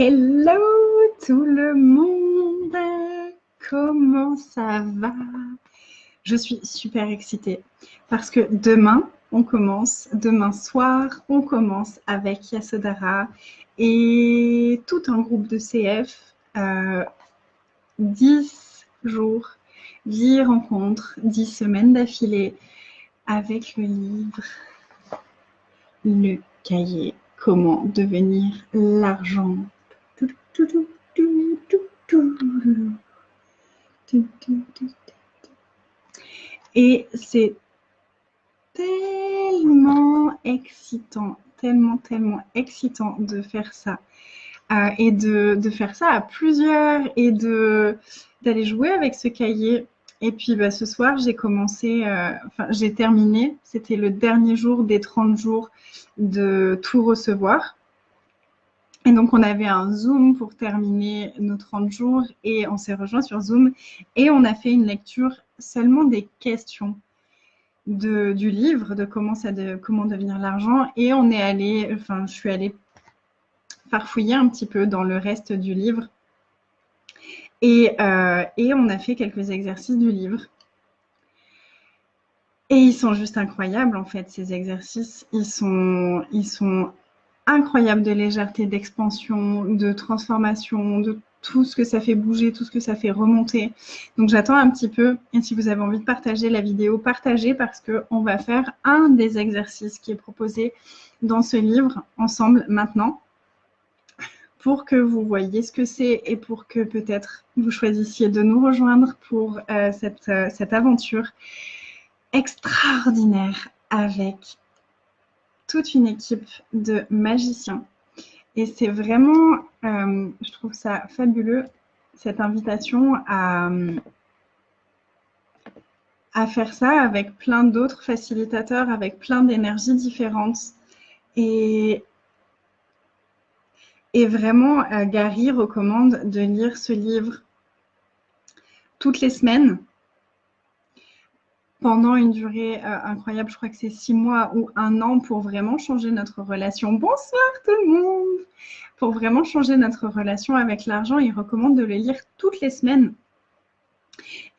Hello tout le monde, comment ça va? Je suis super excitée parce que demain soir, on commence avec Yasodhara et tout un groupe de CF, 10 jours, 10 rencontres, 10 semaines d'affilée avec le livre, le cahier, comment devenir l'argent. Et c'est tellement excitant, tellement excitant de faire ça. Et de faire ça à plusieurs et d'aller jouer avec ce cahier. Et puis ce soir, j'ai terminé. C'était le dernier jour des 30 jours de tout recevoir. Et donc, on avait un Zoom pour terminer nos 30 jours et on s'est rejoint sur Zoom et on a fait une lecture seulement des questions du livre, de comment devenir l'argent. Et je suis allée farfouiller un petit peu dans le reste du livre. Et on a fait quelques exercices du livre. Et ils sont juste incroyables, en fait, ces exercices. Ils sont incroyables de légèreté, d'expansion, de transformation, de tout ce que ça fait bouger, tout ce que ça fait remonter. Donc, j'attends un petit peu. Et si vous avez envie de partager la vidéo, partagez parce qu'on va faire un des exercices qui est proposé dans ce livre ensemble maintenant pour que vous voyez ce que c'est et pour que peut-être vous choisissiez de nous rejoindre pour cette aventure extraordinaire avec toute une équipe de magiciens. Et c'est vraiment, je trouve ça fabuleux, cette invitation à faire ça avec plein d'autres facilitateurs, avec plein d'énergies différentes. Et vraiment, Gary recommande de lire ce livre toutes les semaines pendant une durée incroyable. Je crois que c'est 6 mois ou 1 an pour vraiment changer notre relation. Bonsoir tout le monde! Pour vraiment changer notre relation avec l'argent, il recommande de le lire toutes les semaines.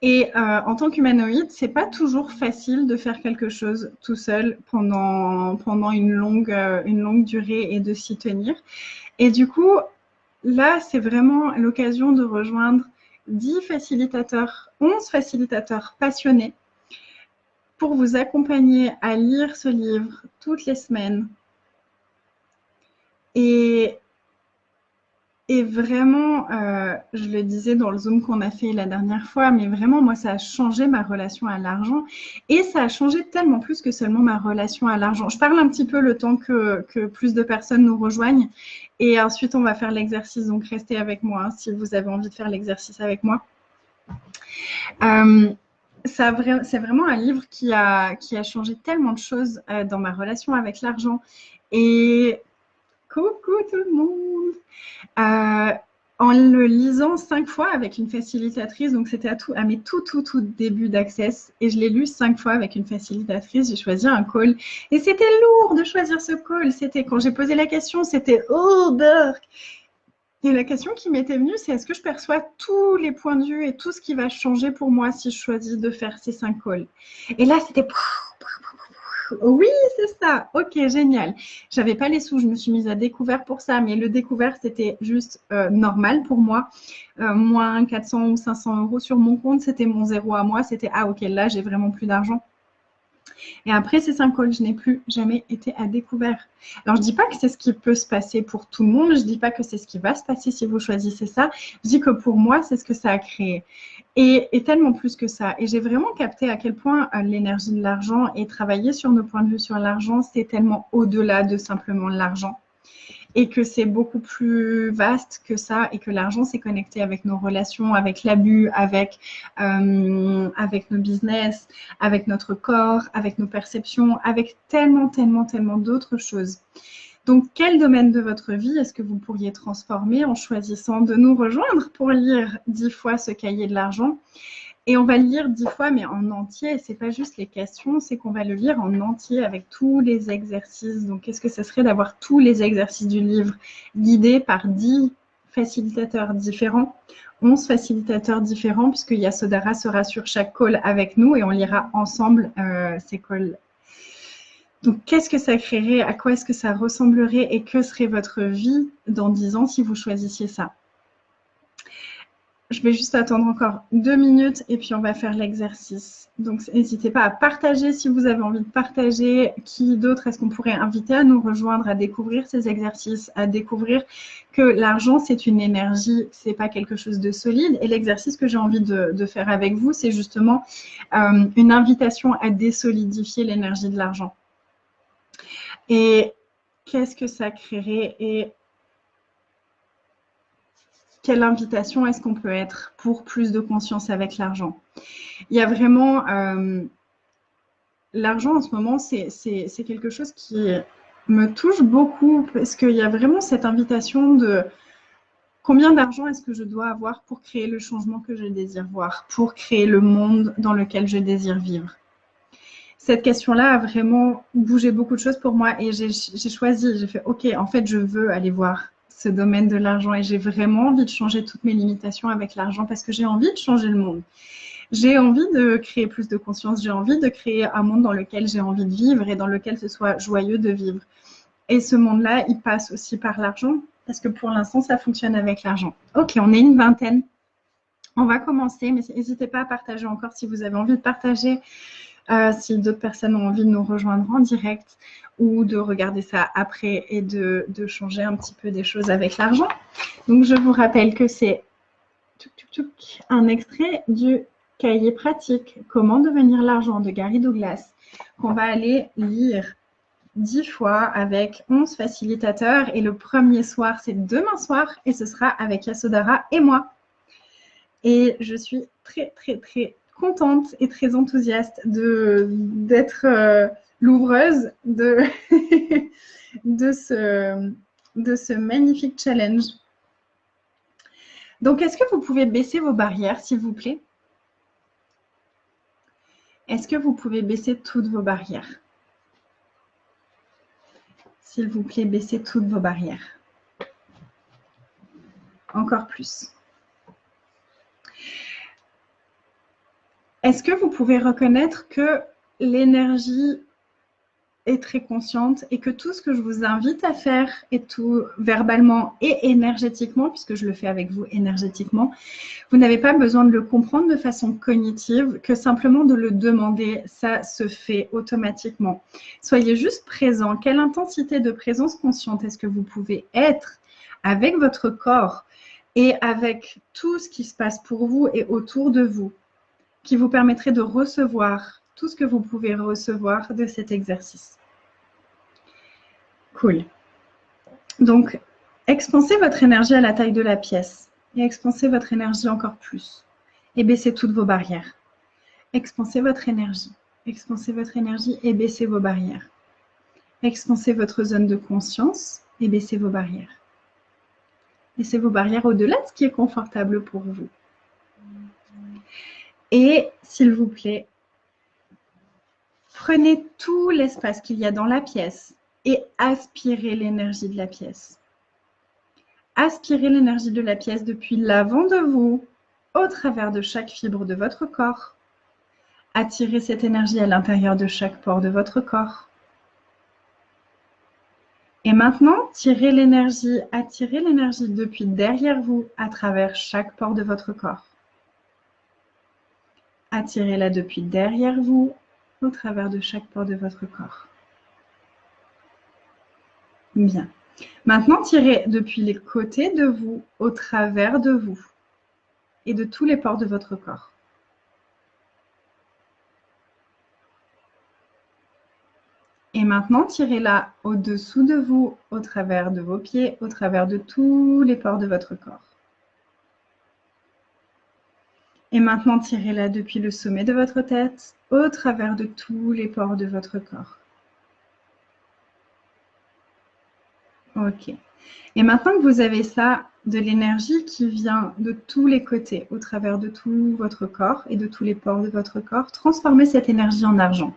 Et en tant qu'humanoïde, c'est pas toujours facile de faire quelque chose tout seul pendant une longue durée et de s'y tenir. Et du coup, là, c'est vraiment l'occasion de rejoindre 10 facilitateurs, 11 facilitateurs passionnés pour vous accompagner à lire ce livre toutes les semaines. Et vraiment, je le disais dans le Zoom qu'on a fait la dernière fois, mais vraiment, moi, ça a changé ma relation à l'argent. Et ça a changé tellement plus que seulement ma relation à l'argent. Je parle un petit peu le temps que plus de personnes nous rejoignent. Et ensuite, on va faire l'exercice. Donc, restez avec moi hein, si vous avez envie de faire l'exercice avec moi. C'est vraiment un livre qui a changé tellement de choses dans ma relation avec l'argent. Et coucou tout le monde! En le lisant 5 fois avec une facilitatrice, donc c'était à mes tout débuts d'Access, et je l'ai lu 5 fois avec une facilitatrice, j'ai choisi un call, et c'était lourd de choisir ce call, quand j'ai posé la question, c'était « Oh, Burk !» Et la question qui m'était venue, c'est est-ce que je perçois tous les points de vue et tout ce qui va changer pour moi si je choisis de faire ces 5 calls? Et là, c'était oui, c'est ça. Ok, génial. J'avais pas les sous, je me suis mise à découvert pour ça, mais le découvert, c'était juste normal pour moi. Moins 400 ou 500 € sur mon compte, c'était mon zéro à moi. C'était ah ok, là, j'ai vraiment plus d'argent. Et après ces 5 calls, je n'ai plus jamais été à découvert. Alors, je ne dis pas que c'est ce qui peut se passer pour tout le monde. Je ne dis pas que c'est ce qui va se passer si vous choisissez ça. Je dis que pour moi, c'est ce que ça a créé. Et tellement plus que ça. Et j'ai vraiment capté à quel point l'énergie de l'argent et travailler sur nos points de vue sur l'argent, c'est tellement au-delà de simplement l'argent. Et que c'est beaucoup plus vaste que ça et que l'argent s'est connecté avec nos relations, avec l'abus, avec nos business, avec notre corps, avec nos perceptions, avec tellement d'autres choses. Donc, quel domaine de votre vie est-ce que vous pourriez transformer en choisissant de nous rejoindre pour lire 10 fois ce cahier de l'argent? Et on va le lire 10 fois, mais en entier. Ce n'est pas juste les questions, c'est qu'on va le lire en entier avec tous les exercices. Donc, qu'est-ce que ce serait d'avoir tous les exercices du livre guidés par 10 facilitateurs différents, 11 facilitateurs différents, puisque Yasodhara sera sur chaque call avec nous et on lira ensemble ces calls. Donc, qu'est-ce que ça créerait? À quoi est-ce que ça ressemblerait? Et que serait votre vie dans 10 ans si vous choisissiez ça? Je vais juste attendre encore 2 minutes et puis on va faire l'exercice. Donc, n'hésitez pas à partager si vous avez envie de partager. Qui d'autre est-ce qu'on pourrait inviter à nous rejoindre, à découvrir ces exercices, à découvrir que l'argent, c'est une énergie, c'est pas quelque chose de solide. Et l'exercice que j'ai envie de faire avec vous, c'est justement une invitation à désolidifier l'énergie de l'argent. Et qu'est-ce que ça créerait et quelle invitation est-ce qu'on peut être pour plus de conscience avec l'argent? Il y a vraiment... l'argent en ce moment, c'est quelque chose qui me touche beaucoup parce qu'il y a vraiment cette invitation de combien d'argent est-ce que je dois avoir pour créer le changement que je désire voir, pour créer le monde dans lequel je désire vivre. Cette question-là a vraiment bougé beaucoup de choses pour moi et j'ai choisi, j'ai fait OK, en fait, je veux aller voir ce domaine de l'argent et j'ai vraiment envie de changer toutes mes limitations avec l'argent parce que j'ai envie de changer le monde. J'ai envie de créer plus de conscience, j'ai envie de créer un monde dans lequel j'ai envie de vivre et dans lequel ce soit joyeux de vivre. Et ce monde-là, il passe aussi par l'argent parce que pour l'instant, ça fonctionne avec l'argent. OK, on est une vingtaine. On va commencer, mais n'hésitez pas à partager encore si vous avez envie de partager. Si d'autres personnes ont envie de nous rejoindre en direct ou de regarder ça après et de changer un petit peu des choses avec l'argent. Donc, je vous rappelle que c'est un extrait du cahier pratique « Comment devenir l'argent » de Gary Douglas qu'on va aller lire 10 fois avec 11 facilitateurs. Et le premier soir, c'est demain soir et ce sera avec Yasodhara et moi. Et je suis très, très, très contente et très enthousiaste d'être l'ouvreuse de, de ce magnifique challenge. Donc, est-ce que vous pouvez baisser vos barrières, s'il vous plaît? Est-ce que vous pouvez baisser toutes vos barrières? S'il vous plaît, baissez toutes vos barrières. Encore plus. Est-ce que vous pouvez reconnaître que l'énergie est très consciente et que tout ce que je vous invite à faire, et tout verbalement et énergétiquement, puisque je le fais avec vous énergétiquement, vous n'avez pas besoin de le comprendre de façon cognitive, que simplement de le demander, ça se fait automatiquement. Soyez juste présent. Quelle intensité de présence consciente est-ce que vous pouvez être avec votre corps et avec tout ce qui se passe pour vous et autour de vous, qui vous permettrait de recevoir tout ce que vous pouvez recevoir de cet exercice. Cool. Donc, expansez votre énergie à la taille de la pièce et expansez votre énergie encore plus et baissez toutes vos barrières. Expansez votre énergie et baissez vos barrières. Expansez votre zone de conscience et baissez vos barrières. Baissez vos barrières au-delà de ce qui est confortable pour vous. Et s'il vous plaît, prenez tout l'espace qu'il y a dans la pièce et aspirez l'énergie de la pièce. Aspirez l'énergie de la pièce depuis l'avant de vous, au travers de chaque fibre de votre corps. Attirez cette énergie à l'intérieur de chaque pore de votre corps. Et maintenant, attirez l'énergie depuis derrière vous, à travers chaque pore de votre corps. Attirez-la depuis derrière vous, au travers de chaque pore de votre corps. Bien. Maintenant, tirez depuis les côtés de vous, au travers de vous et de tous les pores de votre corps. Et maintenant, tirez-la au-dessous de vous, au travers de vos pieds, au travers de tous les pores de votre corps. Et maintenant, tirez-la depuis le sommet de votre tête, au travers de tous les pores de votre corps. Ok. Et maintenant que vous avez ça, de l'énergie qui vient de tous les côtés, au travers de tout votre corps et de tous les pores de votre corps, transformez cette énergie en argent.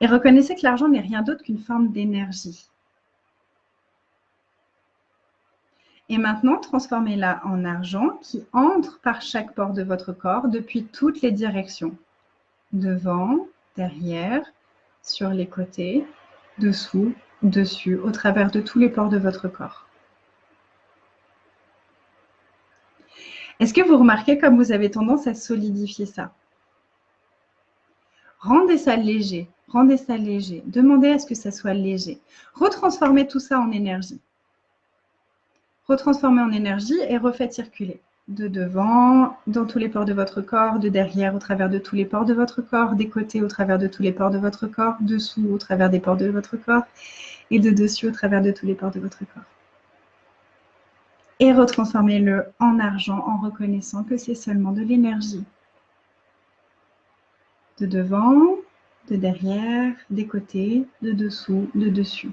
Et reconnaissez que l'argent n'est rien d'autre qu'une forme d'énergie. Et maintenant, transformez-la en argent qui entre par chaque pore de votre corps depuis toutes les directions. Devant, derrière, sur les côtés, dessous, dessus, au travers de tous les pores de votre corps. Est-ce que vous remarquez comme vous avez tendance à solidifier ça? Rendez ça léger, rendez ça léger. Demandez à ce que ça soit léger. Retransformez tout ça en énergie. Retransformez en énergie et refaites circuler. De devant, dans tous les pores de votre corps, de derrière, au travers de tous les pores de votre corps, des côtés, au travers de tous les pores de votre corps, dessous, au travers des pores de votre corps, et de dessus, au travers de tous les pores de votre corps. Et retransformez-le en argent en reconnaissant que c'est seulement de l'énergie. De devant, de derrière, des côtés, de dessous, de dessus.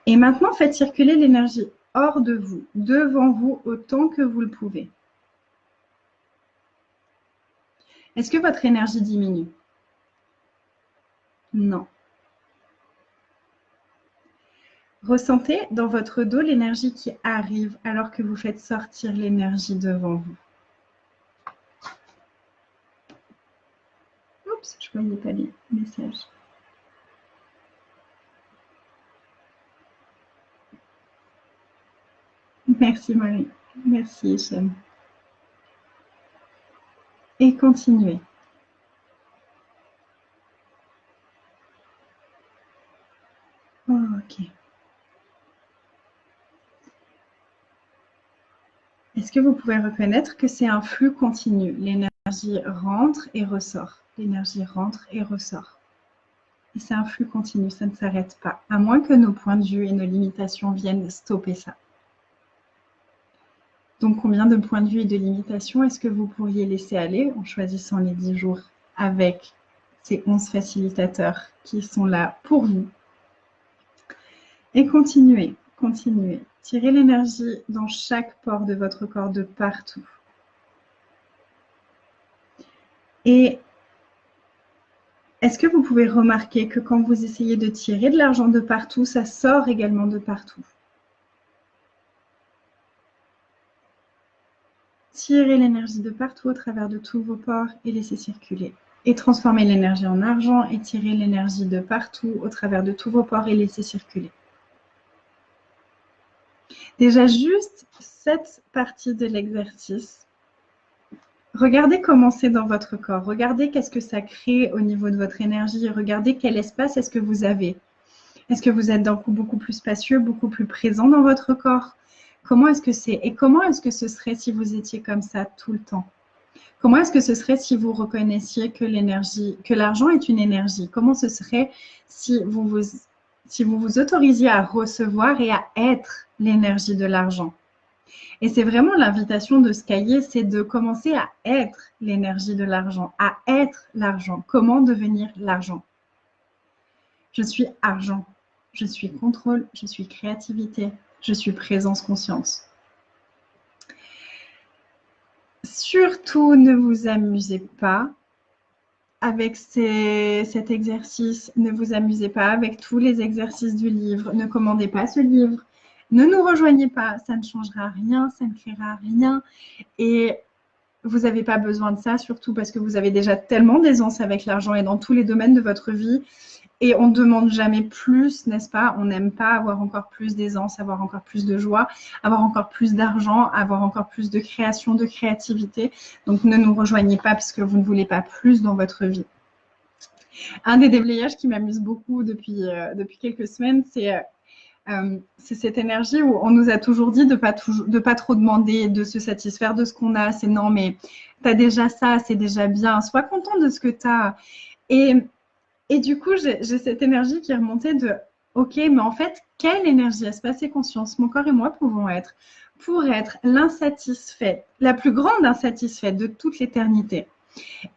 Et maintenant, faites circuler l'énergie hors de vous, devant vous, autant que vous le pouvez. Est-ce que votre énergie diminue? Non. Ressentez dans votre dos l'énergie qui arrive alors que vous faites sortir l'énergie devant vous. Oups, je ne voyais pas les messages. Merci Marie. Merci Hichem. Et continuez. Oh, ok. Est-ce que vous pouvez reconnaître que c'est un flux continu? L'énergie rentre et ressort. L'énergie rentre et ressort. Et c'est un flux continu, ça ne s'arrête pas. À moins que nos points de vue et nos limitations viennent stopper ça. Donc, combien de points de vue et de limitations est-ce que vous pourriez laisser aller en choisissant les 10 jours avec ces 11 facilitateurs qui sont là pour vous? Et continuez, continuez. Tirez l'énergie dans chaque pore de votre corps, de partout. Et est-ce que vous pouvez remarquer que quand vous essayez de tirer de l'argent de partout, ça sort également de partout? Tirez l'énergie de partout au travers de tous vos pores et laissez circuler. Et transformez l'énergie en argent et tirez l'énergie de partout au travers de tous vos pores et laissez circuler. Déjà, juste cette partie de l'exercice, regardez comment c'est dans votre corps. Regardez qu'est-ce que ça crée au niveau de votre énergie. Regardez quel espace est-ce que vous avez. Est-ce que vous êtes d'un coup beaucoup plus spacieux, beaucoup plus présent dans votre corps? Comment est-ce que c'est? Et comment est-ce que ce serait si vous étiez comme ça tout le temps? Comment est-ce que ce serait si vous reconnaissiez que l'énergie, que l'argent est une énergie? Comment ce serait si vous vous autorisiez à recevoir et à être l'énergie de l'argent? Et c'est vraiment l'invitation de ce cahier, c'est de commencer à être l'énergie de l'argent, à être l'argent. Comment devenir l'argent? Je suis argent, je suis contrôle, je suis créativité, je suis présence consciente. Surtout, ne vous amusez pas avec cet exercice. Ne vous amusez pas avec tous les exercices du livre. Ne commandez pas ce livre. Ne nous rejoignez pas. Ça ne changera rien, ça ne créera rien. Et vous n'avez pas besoin de ça, surtout parce que vous avez déjà tellement d'aisance avec l'argent et dans tous les domaines de votre vie. Et on ne demande jamais plus, n'est-ce pas? On n'aime pas avoir encore plus d'aisance, avoir encore plus de joie, avoir encore plus d'argent, avoir encore plus de création, de créativité. Donc, ne nous rejoignez pas parce que vous ne voulez pas plus dans votre vie. Un des déblayages qui m'amuse beaucoup depuis quelques semaines, c'est cette énergie où on nous a toujours dit de pas trop demander, de se satisfaire de ce qu'on a. C'est non, mais tu as déjà ça, c'est déjà bien. Sois content de ce que tu as. Et du coup, j'ai cette énergie qui est remontée de « Ok, mais en fait, quelle énergie, espace et conscience, mon corps et moi pouvons être pour être l'insatisfait, la plus grande insatisfaite de toute l'éternité ?»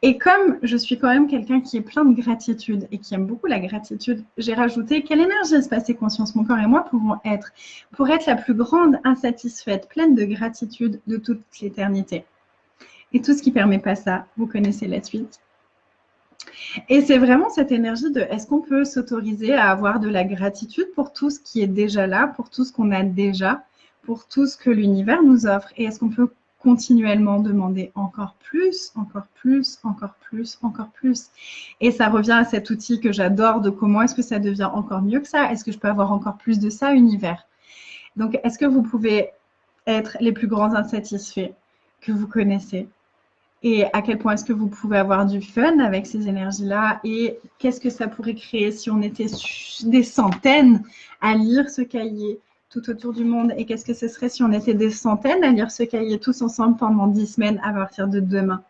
Et comme je suis quand même quelqu'un qui est plein de gratitude et qui aime beaucoup la gratitude, j'ai rajouté « Quelle énergie, espace et conscience, mon corps et moi pouvons être pour être la plus grande insatisfaite, pleine de gratitude de toute l'éternité ?» Et tout ce qui ne permet pas ça, vous connaissez la suite. Et c'est vraiment cette énergie de est-ce qu'on peut s'autoriser à avoir de la gratitude pour tout ce qui est déjà là, pour tout ce qu'on a déjà, pour tout ce que l'univers nous offre. Et est-ce qu'on peut continuellement demander encore plus, encore plus, encore plus, encore plus. Et ça revient à cet outil que j'adore de comment est-ce que ça devient encore mieux que ça? Est-ce que je peux avoir encore plus de ça, univers? Donc, est-ce que vous pouvez être les plus grands insatisfaits que vous connaissez? Et à quel point est-ce que vous pouvez avoir du fun avec ces énergies-là? Et qu'est-ce que ça pourrait créer si on était des centaines à lire ce cahier tout autour du monde? Et qu'est-ce que ce serait si on était des centaines à lire ce cahier tous ensemble pendant 10 semaines à partir de demain?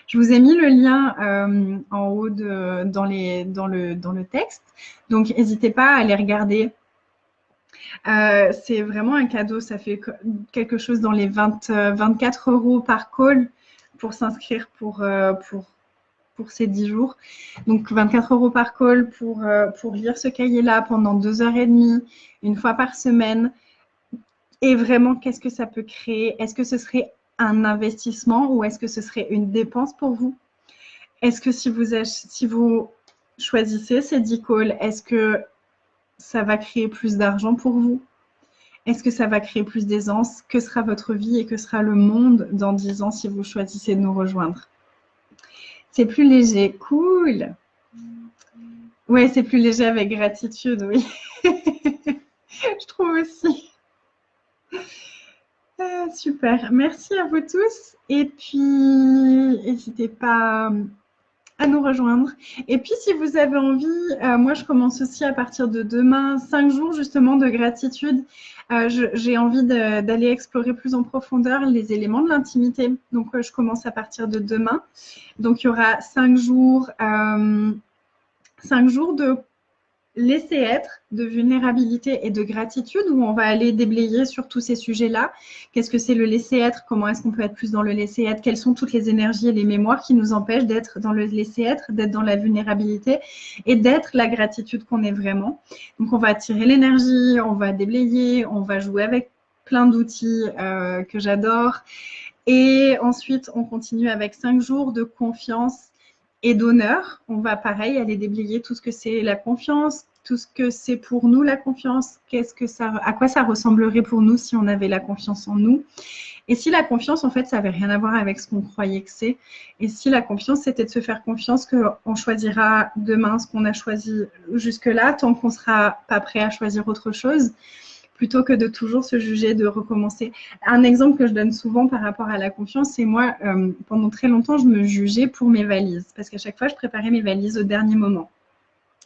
Je vous ai mis le lien en haut dans le texte. Donc, n'hésitez pas à aller regarder. C'est vraiment un cadeau. Ça fait quelque chose dans les 24 € par call pour s'inscrire pour ces 10 jours. Donc, 24 € par call pour lire ce cahier-là pendant 2h30, une fois par semaine. Et vraiment, qu'est-ce que ça peut créer? Est-ce que ce serait un investissement ou est-ce que ce serait une dépense pour vous? Est-ce que si vous choisissez ces 10 calls, est-ce que ça va créer plus d'argent pour vous? Est-ce que ça va créer plus d'aisance? Que sera votre vie et que sera le monde dans 10 ans si vous choisissez de nous rejoindre? C'est plus léger. Cool. Ouais, c'est plus léger avec gratitude, oui. Je trouve aussi. Super. Merci à vous tous. Et puis, n'hésitez pas à nous rejoindre. Et puis, si vous avez envie, moi, je commence aussi à partir de demain, 5 jours justement de gratitude. J'ai envie d'aller explorer plus en profondeur les éléments de l'intimité. Donc, je commence à partir de demain. Donc, il y aura 5 jours de laisser être, de vulnérabilité et de gratitude, où on va aller déblayer sur tous ces sujets-là. Qu'est-ce que c'est le laisser être? Comment est-ce qu'on peut être plus dans le laisser être? Quelles sont toutes les énergies et les mémoires qui nous empêchent d'être dans le laisser être, d'être dans la vulnérabilité et d'être la gratitude qu'on est vraiment? Donc, on va tirer l'énergie, on va déblayer, on va jouer avec plein d'outils que j'adore. Et ensuite, on continue avec 5 jours de confiance et d'honneur. On va pareil aller déblayer tout ce que c'est la confiance, tout ce que c'est pour nous la confiance, à quoi ça ressemblerait pour nous si on avait la confiance en nous. Et si la confiance, en fait, ça n'avait rien à voir avec ce qu'on croyait que c'est. Et si la confiance, c'était de se faire confiance qu'on choisira demain ce qu'on a choisi jusque-là, tant qu'on ne sera pas prêt à choisir autre chose, plutôt que de toujours se juger, de recommencer. Un exemple que je donne souvent par rapport à la confiance, c'est moi, pendant très longtemps, je me jugeais pour mes valises. Parce qu'à chaque fois, je préparais mes valises au dernier moment.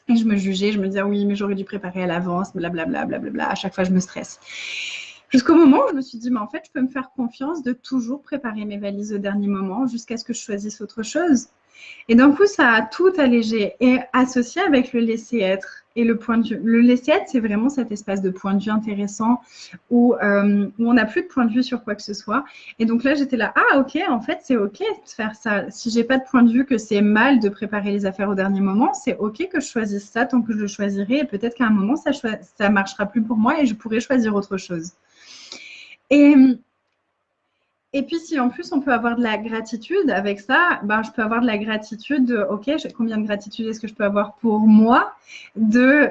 Et je me jugeais, je me disais, oui, mais j'aurais dû préparer à l'avance, blablabla, blablabla. À chaque fois, je me stresse. Jusqu'au moment où je me suis dit, mais en fait, je peux me faire confiance de toujours préparer mes valises au dernier moment jusqu'à ce que je choisisse autre chose. Et d'un coup, ça a tout allégé et associé avec le laisser-être et le point de vue. Le laisser-être, c'est vraiment cet espace de point de vue intéressant où on n'a plus de point de vue sur quoi que ce soit. Et donc là, j'étais là, ah ok, en fait, c'est ok de faire ça. Si j'ai pas de point de vue que c'est mal de préparer les affaires au dernier moment, c'est ok que je choisisse ça tant que je le choisirai. Et peut-être qu'à un moment, ça marchera plus pour moi et je pourrai choisir autre chose. Et puis, si en plus on peut avoir de la gratitude avec ça, ben, je peux avoir de la gratitude de, ok, combien de gratitude est-ce que je peux avoir pour moi de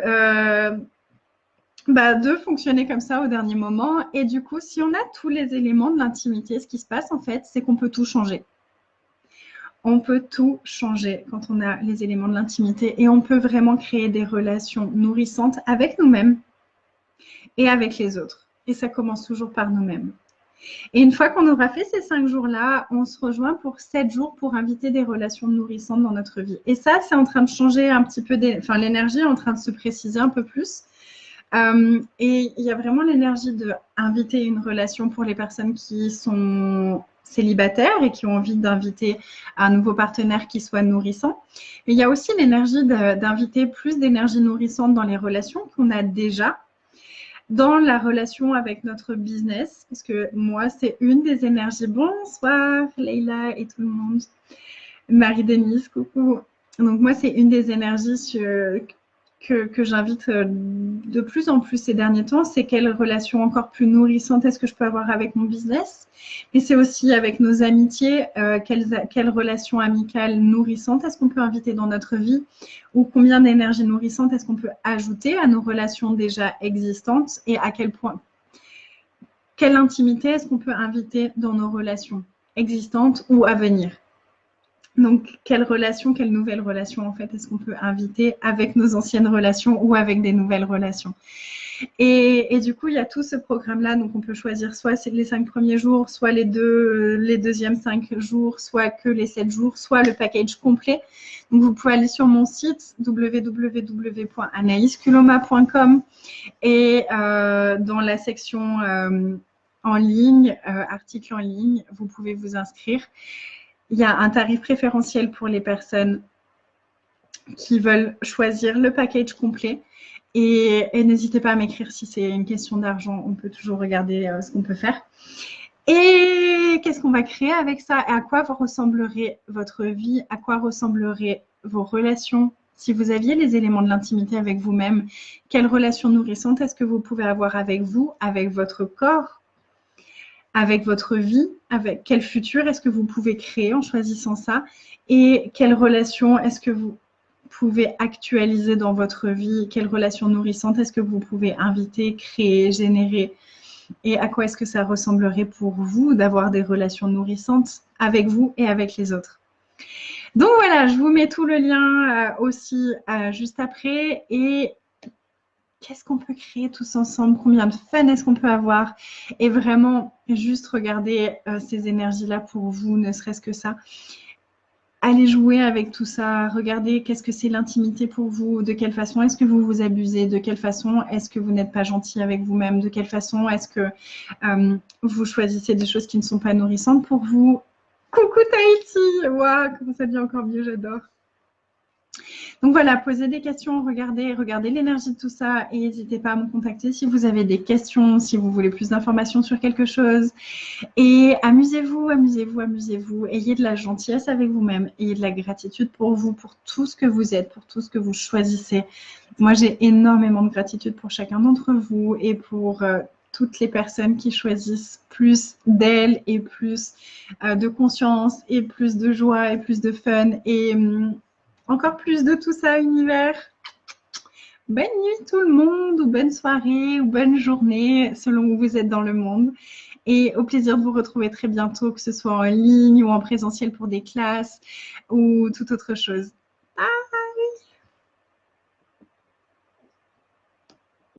fonctionner comme ça au dernier moment. Et du coup, si on a tous les éléments de l'intimité, ce qui se passe en fait, c'est qu'on peut tout changer. On peut tout changer quand on a les éléments de l'intimité et on peut vraiment créer des relations nourrissantes avec nous-mêmes et avec les autres. Et ça commence toujours par nous-mêmes. Et une fois qu'on aura fait ces 5 jours-là, on se rejoint pour 7 jours pour inviter des relations nourrissantes dans notre vie. Et ça, c'est en train de changer un petit peu, l'énergie est en train de se préciser un peu plus. Et il y a vraiment l'énergie d'inviter une relation pour les personnes qui sont célibataires et qui ont envie d'inviter un nouveau partenaire qui soit nourrissant. Et il y a aussi l'énergie d'inviter plus d'énergie nourrissante dans les relations qu'on a déjà, dans la relation avec notre business, parce que moi, c'est une des énergies. Bonsoir, Leïla et tout le monde. Marie-Denise, coucou. Donc, moi, c'est une des énergies que j'invite de plus en plus ces derniers temps, c'est quelle relation encore plus nourrissante est-ce que je peux avoir avec mon business, mais c'est aussi avec nos amitiés, quelle relation amicale nourrissante est-ce qu'on peut inviter dans notre vie, ou combien d'énergie nourrissante est-ce qu'on peut ajouter à nos relations déjà existantes, et à quel point, quelle intimité est-ce qu'on peut inviter dans nos relations existantes ou à venir. Donc, quelle nouvelle relation en fait est-ce qu'on peut inviter avec nos anciennes relations ou avec des nouvelles relations. Et du coup, il y a tout ce programme-là. Donc, on peut choisir soit les 5 premiers jours, soit les deuxièmes 5 jours, soit que les 7 jours, soit le package complet. Donc, vous pouvez aller sur mon site www.anaisculoma.com et dans la section en ligne, articles en ligne, vous pouvez vous inscrire. Il y a un tarif préférentiel pour les personnes qui veulent choisir le package complet. Et n'hésitez pas à m'écrire si c'est une question d'argent. On peut toujours regarder ce qu'on peut faire. Et qu'est-ce qu'on va créer avec ça? Et à quoi ressemblerait votre vie? À quoi ressembleraient vos relations? Si vous aviez les éléments de l'intimité avec vous-même, quelle relation nourrissante est-ce que vous pouvez avoir avec vous, avec votre corps, avec votre vie, avec quel futur est-ce que vous pouvez créer en choisissant ça, et quelle relation est-ce que vous pouvez actualiser dans votre vie, quelle relation nourrissante est-ce que vous pouvez inviter, créer, générer, et à quoi est-ce que ça ressemblerait pour vous d'avoir des relations nourrissantes avec vous et avec les autres. Donc voilà, je vous mets tout le lien aussi juste après. Et qu'est-ce qu'on peut créer tous ensemble? Combien de fun est-ce qu'on peut avoir? Et vraiment, juste regarder ces énergies-là pour vous, ne serait-ce que ça. Allez jouer avec tout ça, regardez qu'est-ce que c'est l'intimité pour vous, de quelle façon est-ce que vous vous abusez, de quelle façon est-ce que vous n'êtes pas gentil avec vous-même, de quelle façon est-ce que vous choisissez des choses qui ne sont pas nourrissantes pour vous. Coucou Tahiti! Waouh, comment ça devient encore mieux, j'adore. Donc voilà, posez des questions, regardez l'énergie de tout ça et n'hésitez pas à me contacter si vous avez des questions, si vous voulez plus d'informations sur quelque chose. Et amusez-vous, amusez-vous, amusez-vous. Ayez de la gentillesse avec vous-même, ayez de la gratitude pour vous, pour tout ce que vous êtes, pour tout ce que vous choisissez. Moi, j'ai énormément de gratitude pour chacun d'entre vous et pour toutes les personnes qui choisissent plus d'elles et plus de conscience et plus de joie et plus de fun et encore plus de tout ça, univers. Bonne nuit tout le monde, ou bonne soirée, ou bonne journée, selon où vous êtes dans le monde. Et au plaisir de vous retrouver très bientôt, que ce soit en ligne ou en présentiel pour des classes ou toute autre chose. Bye!